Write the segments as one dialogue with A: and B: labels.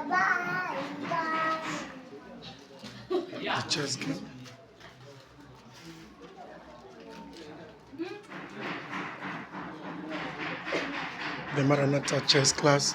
A: The chess game. The Maranatha chess class.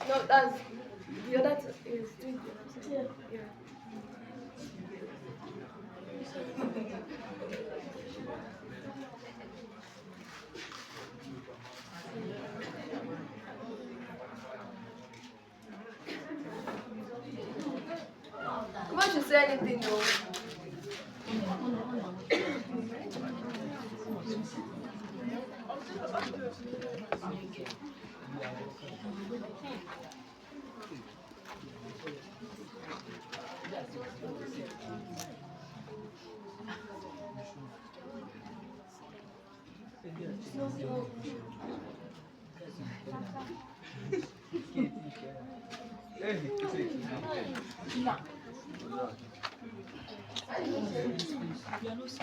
B: No, that's the other is doing the other side. Yeah. Come on, you say anything, though.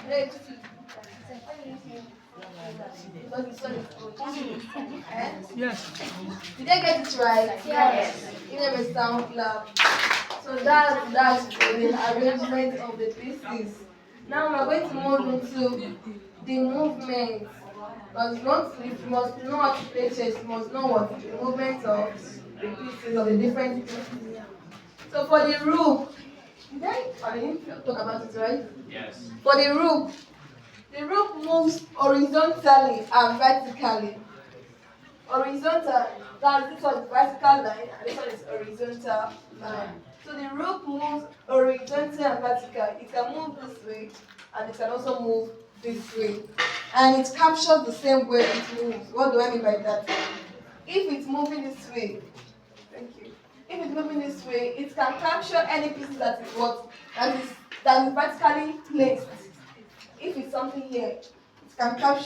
B: Hey,
C: Yes.
B: did I get it right? Yes. Give them a sound clap. So that's the arrangement of the pieces. Now we're going to move into the movement. You must know how to play chess, you must know what the movement of the pieces of the different pieces. So for the rook, I didn't talk about it, right?
C: Yes.
B: For the rook moves horizontally and vertically. Horizontal, that's this one is vertical line and this one is horizontal line. So the rook moves horizontal and vertical. It can move this way and it can also move this way. And it captures the same way it moves. What do I mean by that? If it's moving this way, thank you. If it's moving this way, it can capture any pieces that is what that is vertically placed. If it's something here, it can capture